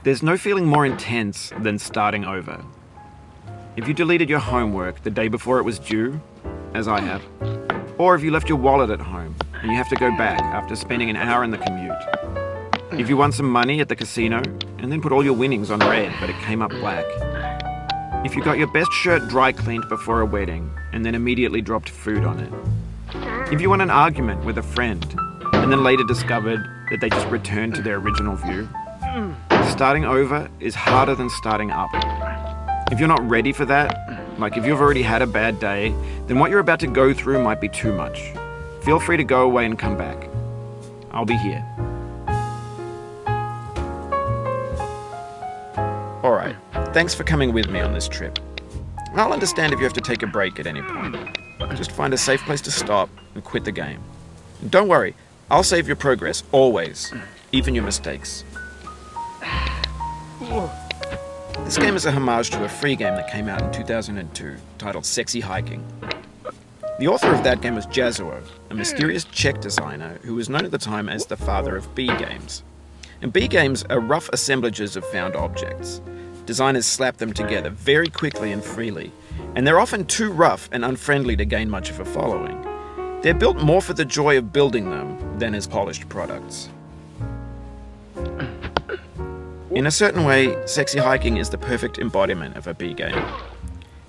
There's no feeling more intense than starting over. If you deleted your homework the day before it was due, as I have, or if you left your wallet at home and you have to go back after spending an hour in the commute. If you won some money at the casino and then put all your winnings on red but it came up black. If you got your best shirt dry cleaned before a wedding and then immediately dropped food on it. If you won an argument with a friend and then later discovered that they just returned to their original view. Starting over is harder than starting up. If you're not ready for that, like if you've already had a bad day, then what you're about to go through might be too much. Feel free to go away and come back. I'll be here. Alright, thanks for coming with me on this trip. I'll understand if you have to take a break at any point. Just find a safe place to stop and quit the game. And don't worry, I'll save your progress, always, even your mistakes. This game is a homage to a free game that came out in 2002, titled Sexy Hiking. The author of that game was Jazuo, a mysterious Czech designer who was known at the time as the father of B games. And B games are rough assemblages of found objects. Designers slap them together very quickly and freely, and they're often too rough and unfriendly to gain much of a following. They're built more for the joy of building them than as polished products. In a certain way, Sexy Hiking is the perfect embodiment of a B game.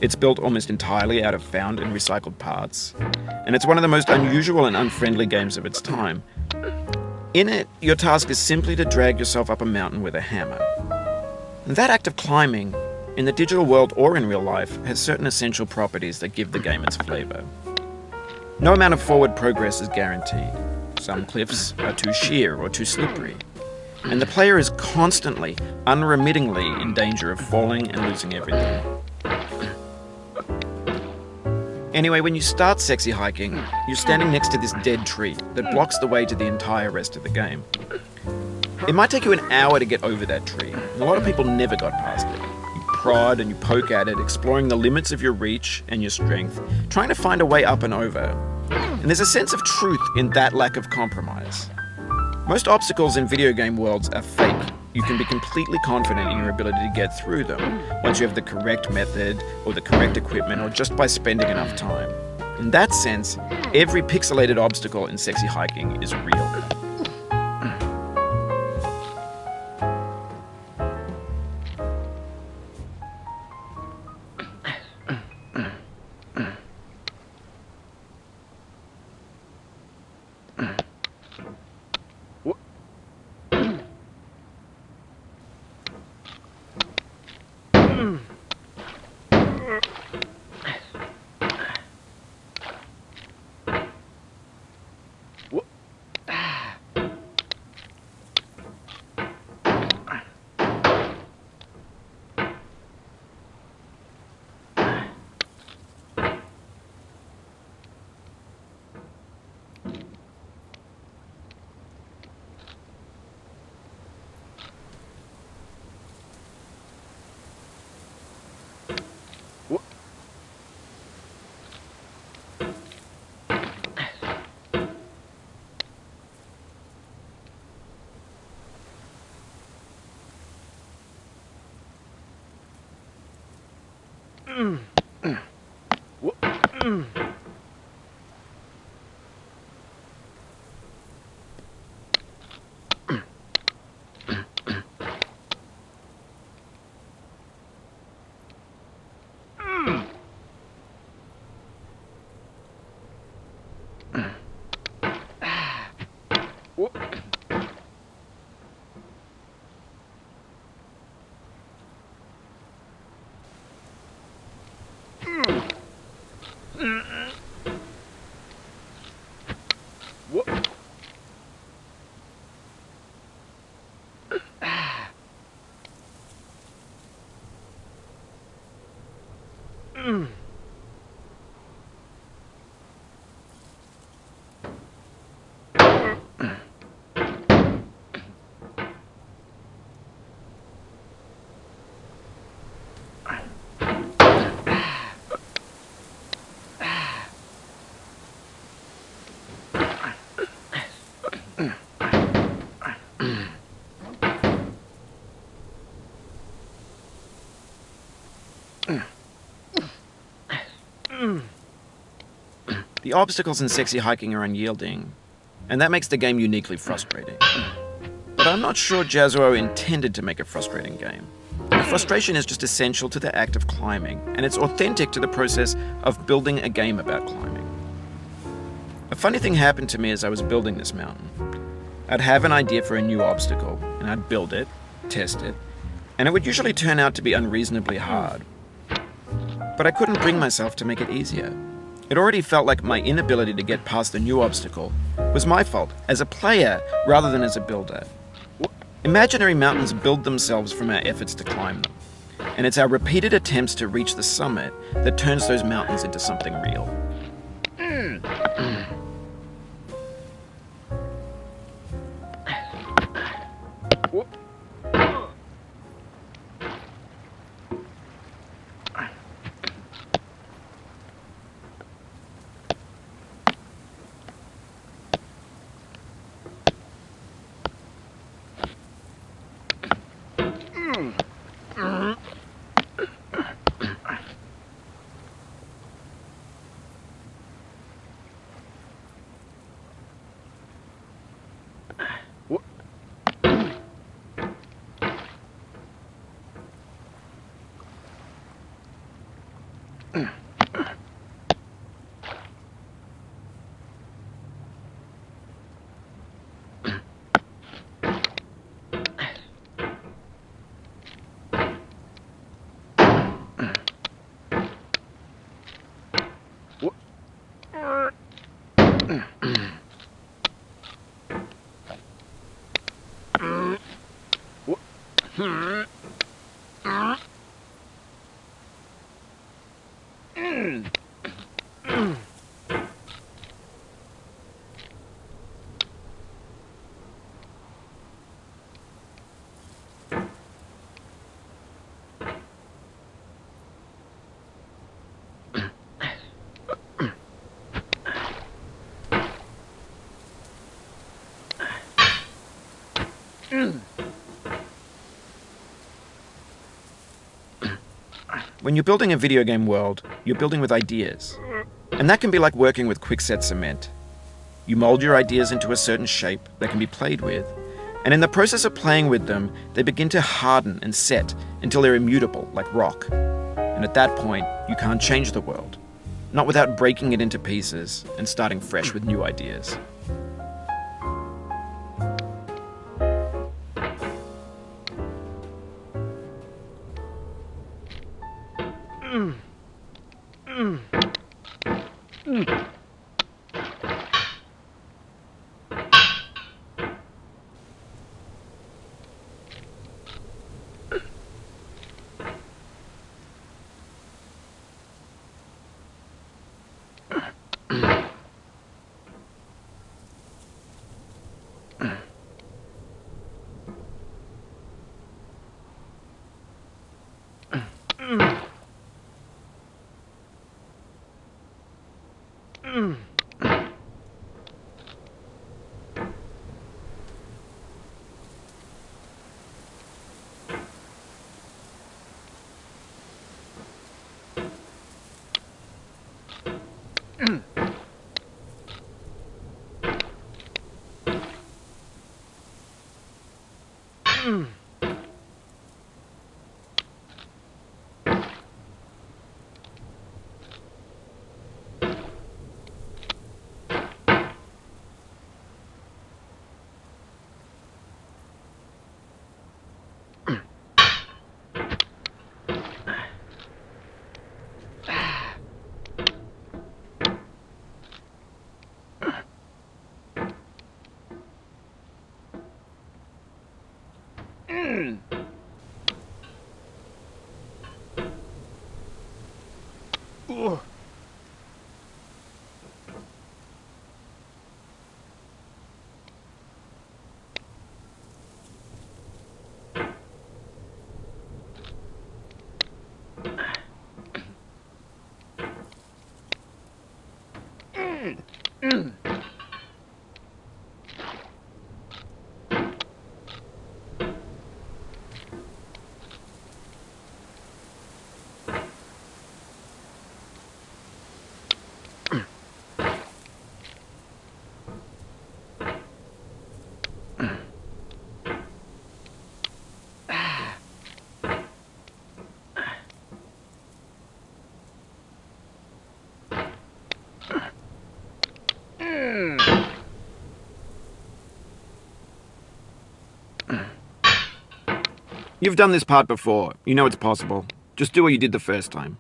It's built almost entirely out of found and recycled parts, and it's one of the most unusual and unfriendly games of its time. In it, your task is simply to drag yourself up a mountain with a hammer. And that act of climbing, in the digital world or in real life, has certain essential properties that give the game its flavor. No amount of forward progress is guaranteed. Some cliffs are too sheer or too slippery. And the player is constantly, unremittingly in danger of falling and losing everything. Anyway, when you start Sexy Hiking, you're standing next to this dead tree that blocks the way to the entire rest of the game. It might take you an hour to get over that tree, and a lot of people never got past it. You prod and you poke at it, exploring the limits of your reach and your strength, trying to find a way up and over. And there's a sense of truth in that lack of compromise. Most obstacles in video game worlds are fake. You can be completely confident in your ability to get through them once you have the correct method or the correct equipment or just by spending enough time. In that sense, every pixelated obstacle in Sexy Hiking is real. The obstacles in sexy hiking are unyielding, and that makes the game uniquely frustrating. But I'm not sure Jazuo intended to make a frustrating game. The frustration is just essential to the act of climbing, and it's authentic to the process of building a game about climbing. A funny thing happened to me as I was building this mountain. I'd have an idea for a new obstacle, and I'd build it, test it, and it would usually turn out to be unreasonably hard. But I couldn't bring myself to make it easier. It already felt like my inability to get past the new obstacle was my fault as a player rather than as a builder. Imaginary mountains build themselves from our efforts to climb them, and it's our repeated attempts to reach the summit that turns those mountains into something real. When you're building a video game world, you're building with ideas. And that can be like working with quickset cement. You mold your ideas into a certain shape that can be played with, and in the process of playing with them, they begin to harden and set until they're immutable, like rock. And at that point, you can't change the world, not without breaking it into pieces and starting fresh with new ideas. You've done this part before. You know it's possible. Just do what you did the first time.